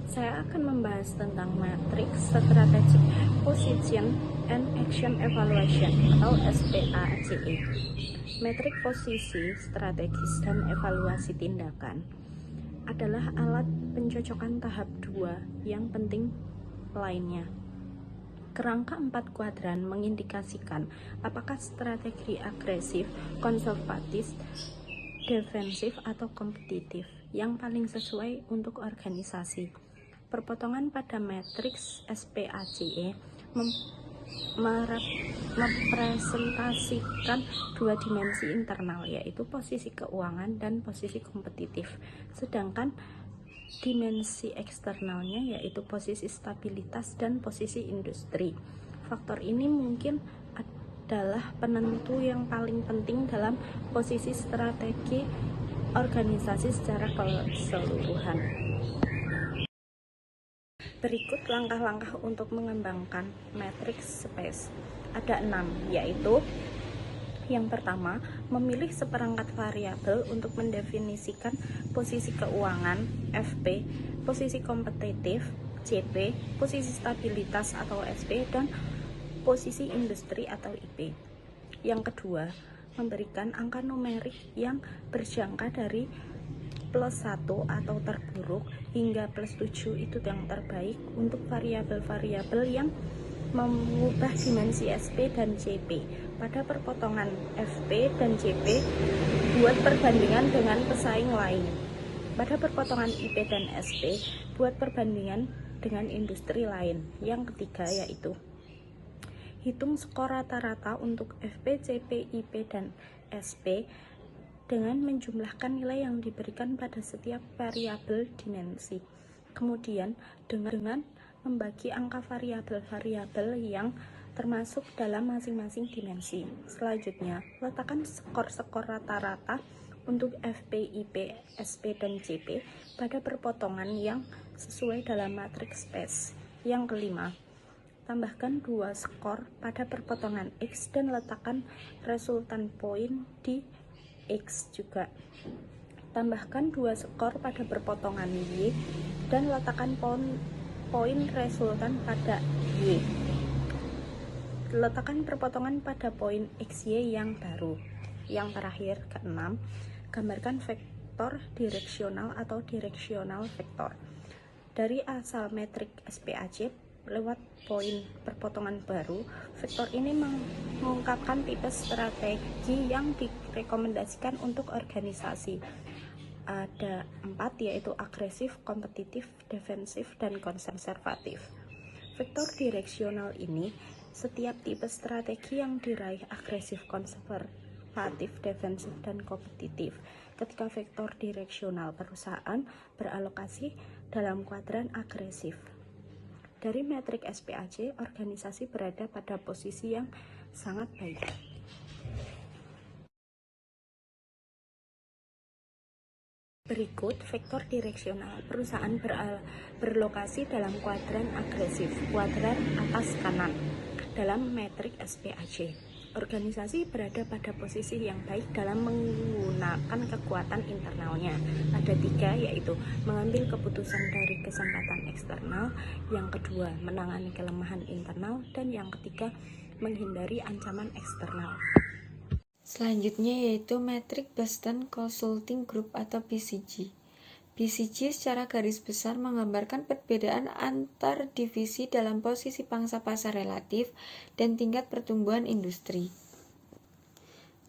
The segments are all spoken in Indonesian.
Saya akan membahas tentang Matrix Strategic Position and Action Evaluation atau SPACE. Metrik posisi, strategis, dan evaluasi tindakan adalah alat pencocokan tahap 2 yang penting lainnya. Kerangka 4 kuadran mengindikasikan apakah strategi agresif, konservatif, defensif, atau kompetitif yang paling sesuai untuk organisasi. Perpotongan pada matriks SPACE merepresentasikan dua dimensi internal, yaitu posisi keuangan dan posisi kompetitif, sedangkan dimensi eksternalnya yaitu posisi stabilitas dan posisi industri. Faktor ini mungkin adalah penentu yang paling penting dalam posisi strategi organisasi secara keseluruhan. Berikut langkah-langkah untuk mengembangkan matriks SPACE. Ada 6, yaitu yang pertama, memilih seperangkat variabel untuk mendefinisikan posisi keuangan FP, posisi kompetitif CP, posisi stabilitas atau SP, dan posisi industri atau IP. Yang kedua, memberikan angka numerik yang berjangka dari +1 atau terburuk hingga +7 itu yang terbaik untuk variabel-variabel yang mengubah dimensi SP dan CP. Pada perpotongan FP dan CP, buat perbandingan dengan pesaing lain. Pada perpotongan IP dan SP, buat perbandingan dengan industri lain. Yang ketiga yaitu hitung skor rata-rata untuk FP, CP, IP, dan SP dengan menjumlahkan nilai yang diberikan pada setiap variabel dimensi. Kemudian dengan membagi angka variabel-variabel yang termasuk dalam masing-masing dimensi. Selanjutnya, letakkan skor-skor rata-rata untuk FP, IP, SP, dan CP pada perpotongan yang sesuai dalam matriks SPACE. Yang kelima, tambahkan 2 skor pada perpotongan X dan letakkan resultan poin di X juga. Tambahkan 2 skor pada perpotongan Y dan letakkan poin resultan pada Y. Letakkan perpotongan pada poin XY yang baru. Yang terakhir, keenam, gambarkan vektor direksional atau direksional vektor. Dari asal metrik SPAC lewat poin perpotongan baru, vektor ini mengungkapkan tipe strategi yang direkomendasikan untuk organisasi. Ada 4, yaitu agresif, kompetitif, defensif, dan konservatif. Vektor direksional ini setiap tipe strategi yang diraih agresif, konservatif, defensif, dan kompetitif ketika vektor direksional perusahaan beralokasi dalam kuadran agresif. Dari metrik SPAC, organisasi berada pada posisi yang sangat baik. Berikut vektor direksional perusahaan berlokasi dalam kuadran agresif, kuadran atas kanan, dalam metrik SPAC. Organisasi berada pada posisi yang baik dalam menggunakan kekuatan internalnya. Ada 3, yaitu mengambil keputusan dari kesempatan eksternal, yang kedua menangani kelemahan internal, dan yang ketiga menghindari ancaman eksternal. Selanjutnya yaitu metrik Boston Consulting Group atau BCG. BCG secara garis besar menggambarkan perbedaan antar divisi dalam posisi pangsa pasar relatif dan tingkat pertumbuhan industri.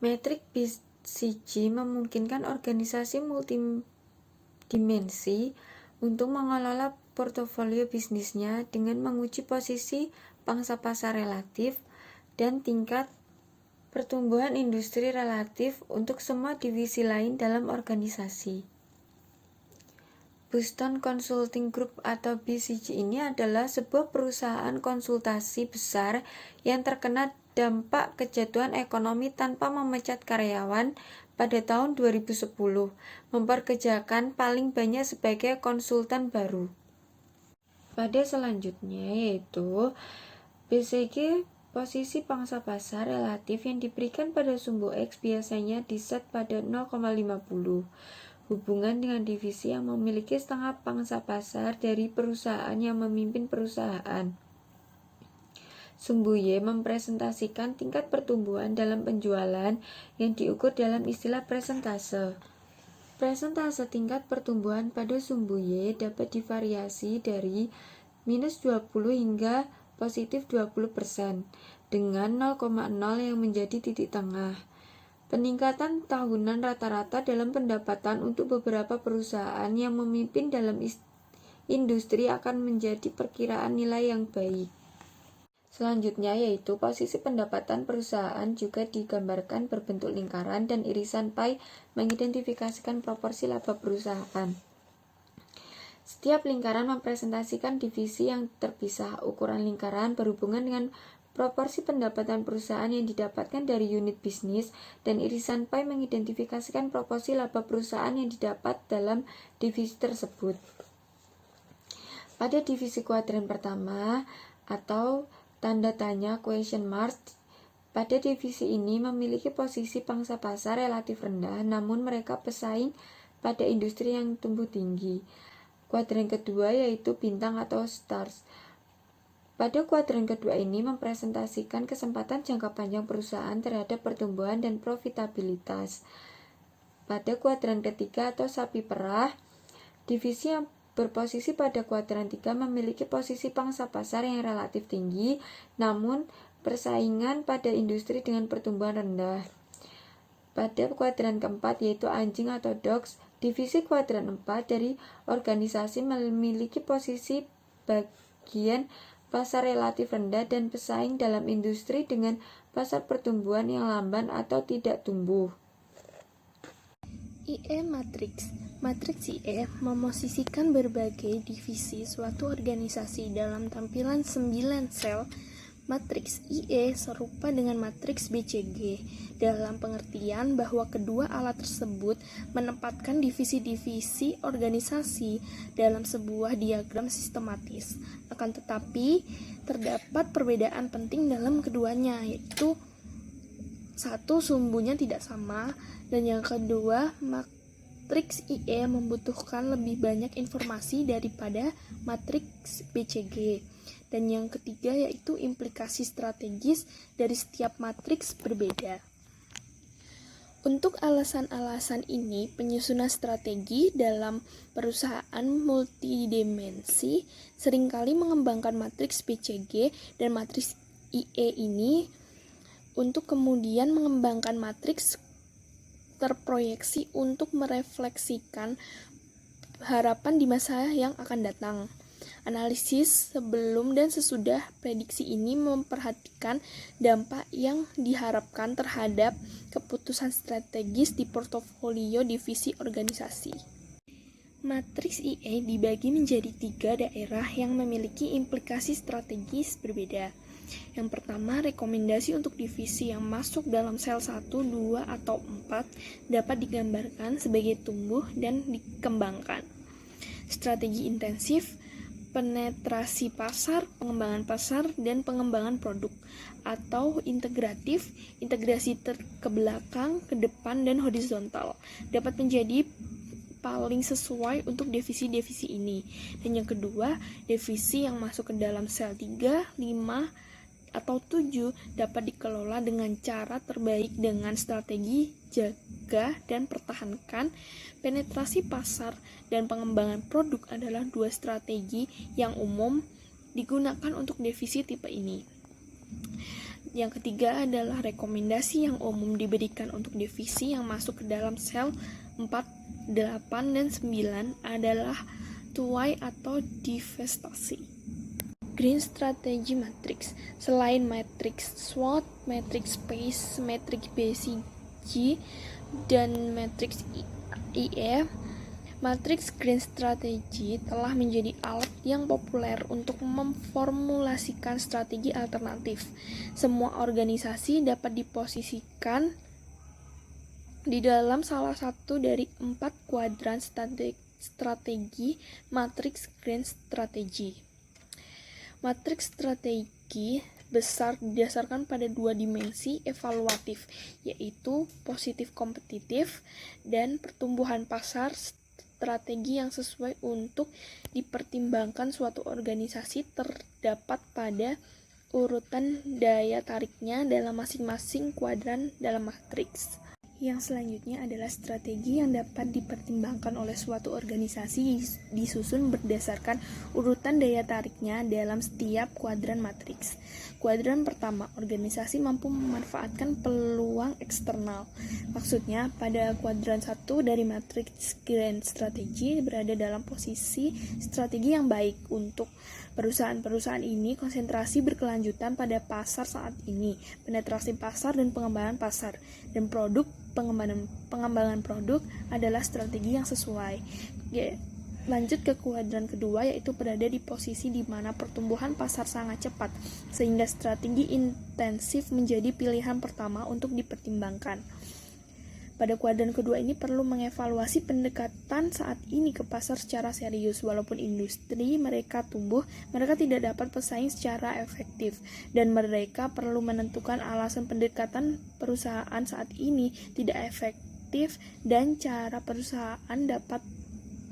Metrik BCG memungkinkan organisasi multidimensi untuk mengelola portofolio bisnisnya dengan menguji posisi pangsa pasar relatif dan tingkat pertumbuhan industri relatif untuk semua divisi lain dalam organisasi. Boston Consulting Group atau BCG ini adalah sebuah perusahaan konsultasi besar yang terkena dampak kejatuhan ekonomi tanpa memecat karyawan pada tahun 2010, memperkerjakan paling banyak sebagai konsultan baru. Pada selanjutnya yaitu BCG, posisi pangsa pasar relatif yang diberikan pada sumbu X biasanya diset pada 0,50. hubungan dengan divisi yang memiliki setengah pangsa pasar dari perusahaan yang memimpin perusahaan. Sumbu Y mempresentasikan tingkat pertumbuhan dalam penjualan yang diukur dalam istilah persentase. Persentase tingkat pertumbuhan pada sumbu Y dapat divariasi dari minus 20 hingga positif 20%, dengan 0,0 yang menjadi titik tengah. Peningkatan tahunan rata-rata dalam pendapatan untuk beberapa perusahaan yang memimpin dalam industri akan menjadi perkiraan nilai yang baik. Selanjutnya yaitu posisi pendapatan perusahaan juga digambarkan berbentuk lingkaran dan irisan pie mengidentifikasikan proporsi laba perusahaan. Setiap lingkaran mempresentasikan divisi yang terpisah. Ukuran lingkaran berhubungan dengan proporsi pendapatan perusahaan yang didapatkan dari unit bisnis, dan irisan pie mengidentifikasikan proporsi laba perusahaan yang didapat dalam divisi tersebut. Pada divisi kuadran pertama atau tanda tanya question mark, pada divisi ini memiliki posisi pangsa pasar relatif rendah, namun mereka pesaing pada industri yang tumbuh tinggi. Kuadran kedua yaitu bintang atau stars. Pada kuadran kedua ini mempresentasikan kesempatan jangka panjang perusahaan terhadap pertumbuhan dan profitabilitas. Pada kuadran ketiga atau sapi perah, divisi yang berposisi pada kuadran 3 memiliki posisi pangsa pasar yang relatif tinggi, namun persaingan pada industri dengan pertumbuhan rendah. Pada kuadran keempat yaitu anjing atau dogs, divisi kuadran 4 dari organisasi memiliki posisi bagian pasar relatif rendah dan pesaing dalam industri dengan pasar pertumbuhan yang lamban atau tidak tumbuh. IE Matrix. Matriks IE memosisikan berbagai divisi suatu organisasi dalam tampilan 9 sel. Matriks IE serupa dengan matriks BCG dalam pengertian bahwa kedua alat tersebut menempatkan divisi-divisi organisasi dalam sebuah diagram sistematis. Akan tetapi, terdapat perbedaan penting dalam keduanya, yaitu satu, sumbunya tidak sama, dan yang kedua, matriks IE membutuhkan lebih banyak informasi daripada matriks BCG. Dan yang ketiga yaitu implikasi strategis dari setiap matriks berbeda. Untuk alasan-alasan ini, penyusunan strategi dalam perusahaan multidimensi seringkali mengembangkan matriks BCG dan matriks IE ini untuk kemudian mengembangkan matriks terproyeksi untuk merefleksikan harapan di masa yang akan datang. Analisis sebelum dan sesudah prediksi ini memperhatikan dampak yang diharapkan terhadap keputusan strategis di portofolio divisi organisasi. Matriks IE dibagi menjadi 3 daerah yang memiliki implikasi strategis berbeda. Yang pertama, rekomendasi untuk divisi yang masuk dalam sel 1, 2, atau 4 dapat digambarkan sebagai tumbuh dan dikembangkan. Strategi intensif, penetrasi pasar, pengembangan pasar, dan pengembangan produk, atau integratif, integrasi ke belakang, ke depan, dan horizontal, dapat menjadi paling sesuai untuk divisi-divisi ini. Dan yang kedua, divisi yang masuk ke dalam sel 3, 5, atau 7 dapat dikelola dengan cara terbaik dengan strategi jaga dan pertahankan. Penetrasi pasar dan pengembangan produk adalah 2 strategi yang umum digunakan untuk divisi tipe ini. Yang ketiga adalah rekomendasi yang umum diberikan untuk divisi yang masuk ke dalam sel 4, 8, dan 9 adalah tuai atau divestasi. Green Strategy Matrix. Selain matriks SWOT, matriks PACE, matriks BCG, dan matriks IE, matriks Green Strategy telah menjadi alat yang populer untuk memformulasikan strategi alternatif. Semua organisasi dapat diposisikan di dalam salah satu dari 4 kuadran strategi matriks Green Strategy. Matriks strategi besar didasarkan pada dua dimensi evaluatif, yaitu positif kompetitif dan pertumbuhan pasar. Strategi yang sesuai untuk dipertimbangkan suatu organisasi terdapat pada urutan daya tariknya dalam masing-masing kuadran dalam matriks. Yang selanjutnya adalah strategi yang dapat dipertimbangkan oleh suatu organisasi disusun berdasarkan urutan daya tariknya dalam setiap kuadran matriks. Kuadran pertama, organisasi mampu memanfaatkan peluang eksternal. Maksudnya, pada kuadran 1 dari matriks grand strategi berada dalam posisi strategi yang baik untuk perusahaan-perusahaan ini. Konsentrasi berkelanjutan pada pasar saat ini, penetrasi pasar dan pengembangan pasar, dan produk. Pengembangan produk adalah strategi yang sesuai. Lanjut ke kuadran kedua, yaitu berada di posisi di mana pertumbuhan pasar sangat cepat, sehingga strategi intensif menjadi pilihan pertama untuk dipertimbangkan. Pada kuadran kedua ini perlu mengevaluasi pendekatan saat ini ke pasar secara serius. Walaupun industri mereka tumbuh, mereka tidak dapat bersaing secara efektif, dan mereka perlu menentukan alasan pendekatan perusahaan saat ini tidak efektif dan cara perusahaan dapat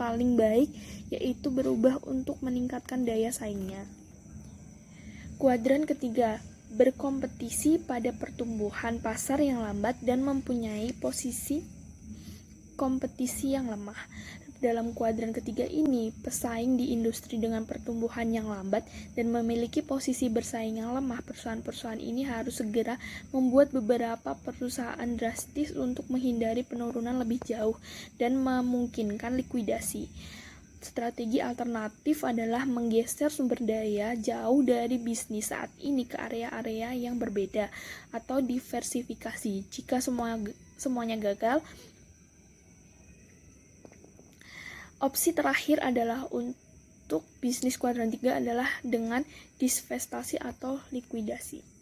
paling baik, yaitu berubah untuk meningkatkan daya saingnya. Kuadran ketiga, berkompetisi pada pertumbuhan pasar yang lambat dan mempunyai posisi kompetisi yang lemah. Dalam kuadran ketiga ini, pesaing di industri dengan pertumbuhan yang lambat dan memiliki posisi bersaing yang lemah. Perusahaan-perusahaan ini harus segera membuat beberapa perusahaan drastis untuk menghindari penurunan lebih jauh dan memungkinkan likuidasi. Strategi alternatif adalah menggeser sumber daya jauh dari bisnis saat ini ke area-area yang berbeda atau diversifikasi. Jika semuanya gagal, opsi terakhir adalah untuk bisnis kuadran 3 adalah dengan divestasi atau likuidasi.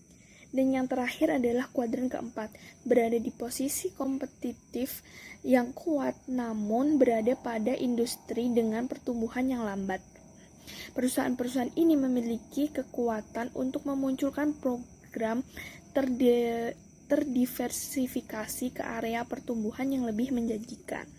Dan yang terakhir adalah kuadran keempat, berada di posisi kompetitif yang kuat namun berada pada industri dengan pertumbuhan yang lambat. Perusahaan-perusahaan ini memiliki kekuatan untuk memunculkan program terdiversifikasi ke area pertumbuhan yang lebih menjanjikan.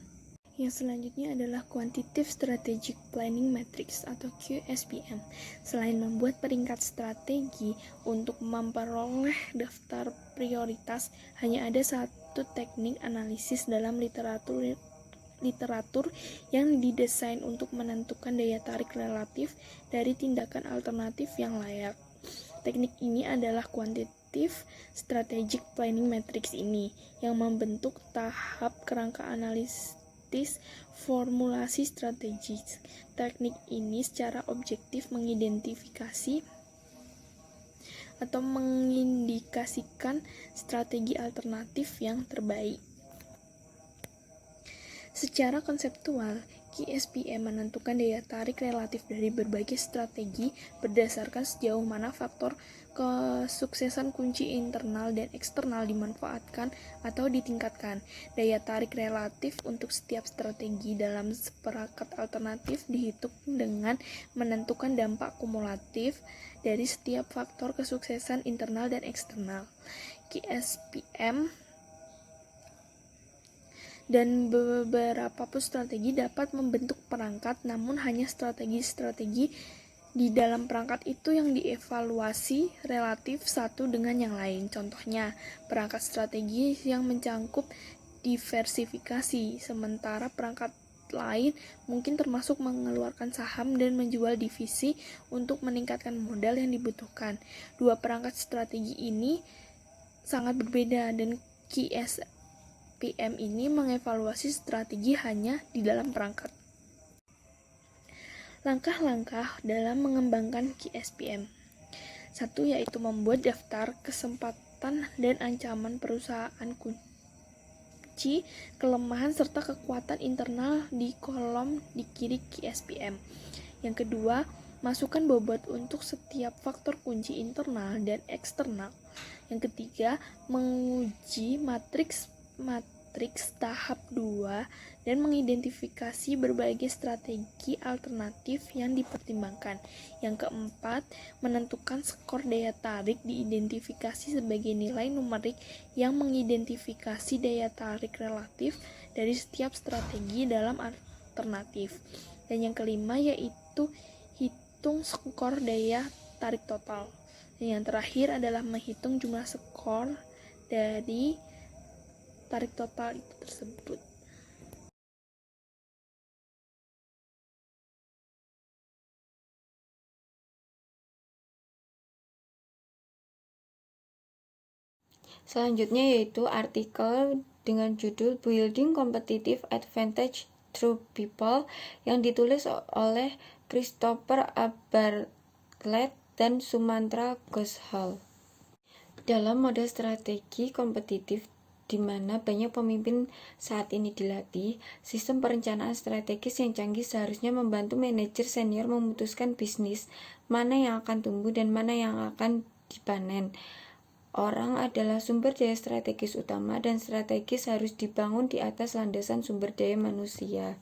Yang selanjutnya adalah Quantitative Strategic Planning Matrix atau QSPM. Selain membuat peringkat strategi untuk memperoleh daftar prioritas, hanya ada satu teknik analisis dalam literatur yang didesain untuk menentukan daya tarik relatif dari tindakan alternatif yang layak. Teknik ini adalah Quantitative Strategic Planning Matrix ini, yang membentuk tahap kerangka analisis formulasi strategis. Teknik ini secara objektif mengidentifikasi atau mengindikasikan strategi alternatif yang terbaik. Secara konseptual, QSPM menentukan daya tarik relatif dari berbagai strategi berdasarkan sejauh mana faktor kesuksesan kunci internal dan eksternal dimanfaatkan atau ditingkatkan. Daya tarik relatif untuk setiap strategi dalam seperangkat alternatif dihitung dengan menentukan dampak kumulatif dari setiap faktor kesuksesan internal dan eksternal. QSPM dan beberapa strategi dapat membentuk perangkat, namun hanya strategi-strategi di dalam perangkat itu yang dievaluasi relatif satu dengan yang lain. Contohnya, perangkat strategi yang mencangkup diversifikasi, sementara perangkat lain mungkin termasuk mengeluarkan saham dan menjual divisi untuk meningkatkan modal yang dibutuhkan. Dua perangkat strategi ini sangat berbeda, dan QSPM ini mengevaluasi strategi hanya di dalam perangkat. Langkah-langkah dalam mengembangkan QSPM. 1. Yaitu membuat daftar kesempatan dan ancaman perusahaan kunci, kelemahan serta kekuatan internal di kolom di kiri QSPM. Yang kedua, masukkan bobot untuk setiap faktor kunci internal dan eksternal. Yang ketiga, menguji matriks matriks tahap 2 dan mengidentifikasi berbagai strategi alternatif yang dipertimbangkan. Yang keempat, menentukan skor daya tarik diidentifikasi sebagai nilai numerik yang mengidentifikasi daya tarik relatif dari setiap strategi dalam alternatif. Dan yang kelima yaitu hitung skor daya tarik total. Dan yang terakhir adalah menghitung jumlah skor dari tarik total itu tersebut. Selanjutnya yaitu artikel dengan judul Building Competitive Advantage Through People yang ditulis oleh Christopher A. Bartlett dan Sumantra Ghoshal. Dalam model strategi kompetitif di mana banyak pemimpin saat ini dilatih, sistem perencanaan strategis yang canggih seharusnya membantu manajer senior memutuskan bisnis mana yang akan tumbuh dan mana yang akan dipanen. Orang adalah sumber daya strategis utama dan strategis harus dibangun di atas landasan sumber daya manusia.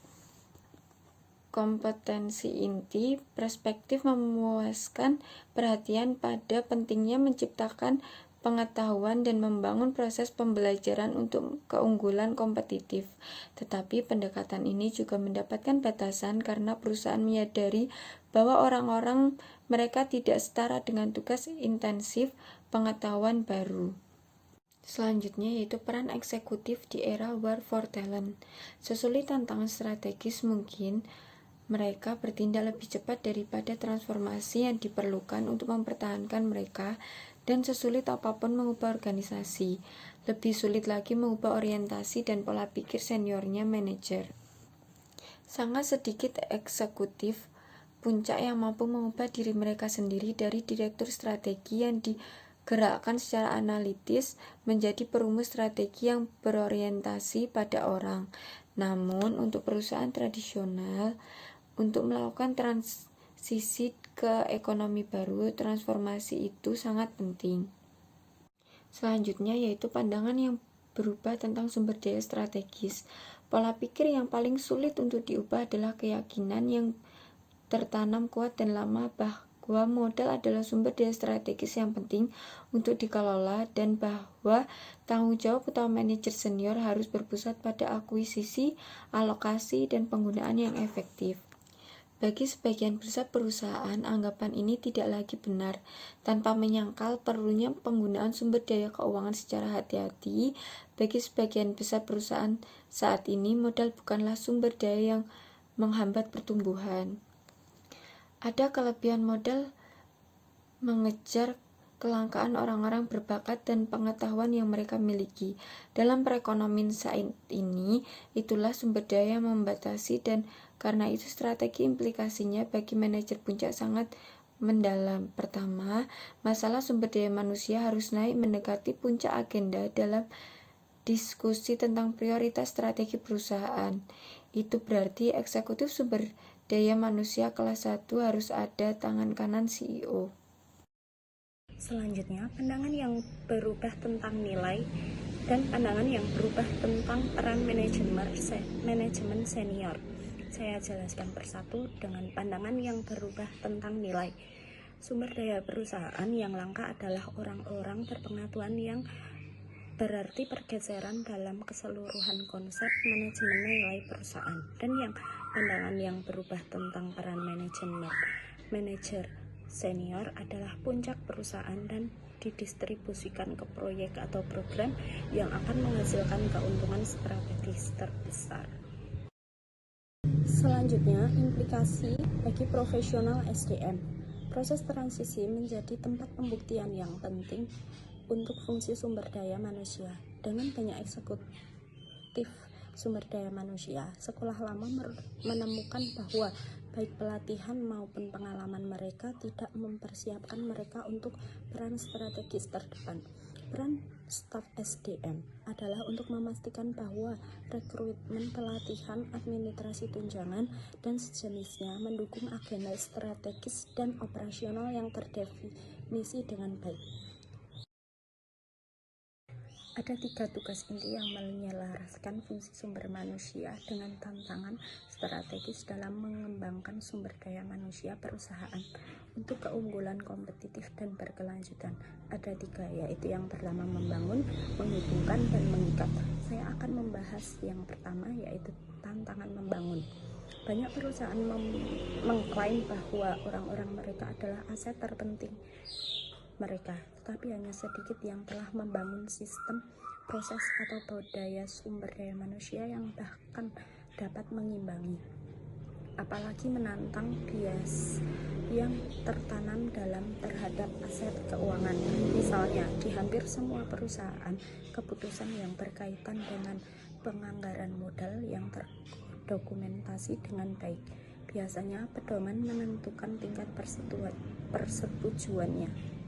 Kompetensi inti perspektif memuaskan perhatian pada pentingnya menciptakan pengetahuan dan membangun proses pembelajaran untuk keunggulan kompetitif. Tetapi pendekatan ini juga mendapatkan batasan karena perusahaan menyadari bahwa orang-orang mereka tidak setara dengan tugas intensif pengetahuan baru. Selanjutnya yaitu peran eksekutif di era War for Talent. Sesulit tantangan strategis mungkin, mereka bertindak lebih cepat daripada transformasi yang diperlukan untuk mempertahankan mereka, dan sesulit apapun mengubah organisasi. Lebih sulit lagi mengubah orientasi dan pola pikir seniornya manajer. Sangat sedikit eksekutif puncak yang mampu mengubah diri mereka sendiri dari direktur strategi yang digerakkan secara analitis menjadi perumus strategi yang berorientasi pada orang. Namun, untuk perusahaan tradisional, untuk melakukan transisi ke ekonomi baru, transformasi itu sangat penting. Selanjutnya yaitu pandangan yang berubah tentang sumber daya strategis. Pola pikir yang paling sulit untuk diubah adalah keyakinan yang tertanam kuat dan lama bahwa modal adalah sumber daya strategis yang penting untuk dikelola dan bahwa tanggung jawab utama manajer senior harus berpusat pada akuisisi, alokasi, dan penggunaan yang efektif. Bagi sebagian besar perusahaan, anggapan ini tidak lagi benar. Tanpa menyangkal perlunya penggunaan sumber daya keuangan secara hati-hati, bagi sebagian besar perusahaan saat ini, modal bukanlah sumber daya yang menghambat pertumbuhan. Ada kelebihan modal mengejar kelangkaan orang-orang berbakat dan pengetahuan yang mereka miliki. Dalam perekonomian saat ini, itulah sumber daya yang membatasi, dan karena itu strategi implikasinya bagi manajer puncak sangat mendalam. Pertama, masalah sumber daya manusia harus naik mendekati puncak agenda dalam diskusi tentang prioritas strategi perusahaan. Itu berarti eksekutif sumber daya manusia kelas 1 harus ada tangan kanan CEO. Selanjutnya, pandangan yang berubah tentang nilai dan pandangan yang berubah tentang peran manajemen senior. Saya jelaskan persatu dengan pandangan yang berubah tentang nilai. Sumber daya perusahaan yang langka adalah orang-orang berpengetahuan, yang berarti pergeseran dalam keseluruhan konsep manajemen nilai perusahaan. Dan yang pandangan yang berubah tentang peran manajer senior adalah puncak perusahaan dan didistribusikan ke proyek atau program yang akan menghasilkan keuntungan strategis terbesar. Selanjutnya, implikasi bagi profesional SDM. Proses transisi menjadi tempat pembuktian yang penting untuk fungsi sumber daya manusia. Dengan banyak eksekutif sumber daya manusia, sekolah lama menemukan bahwa baik pelatihan maupun pengalaman mereka tidak mempersiapkan mereka untuk peran strategis terdepan. Peran staf SDM adalah untuk memastikan bahwa rekrutmen, pelatihan, administrasi tunjangan, dan sejenisnya mendukung agenda strategis dan operasional yang terdefinisi dengan baik. Ada 3 tugas inti yang menyelaraskan fungsi sumber manusia dengan tantangan strategis dalam mengembangkan sumber daya manusia perusahaan untuk keunggulan kompetitif dan berkelanjutan. Ada 3, yaitu yang pertama membangun, menghubungkan, dan mengikat. Saya akan membahas yang pertama, yaitu tantangan membangun. Banyak perusahaan mengklaim bahwa orang-orang mereka adalah aset terpenting mereka, tetapi hanya sedikit yang telah membangun sistem, proses, atau budaya sumber daya manusia yang bahkan dapat mengimbangi, apalagi menantang bias yang tertanam dalam terhadap aset keuangan. Misalnya, di hampir semua perusahaan, keputusan yang berkaitan dengan penganggaran modal yang terdokumentasi dengan baik. Biasanya pedoman menentukan tingkat persetujuannya.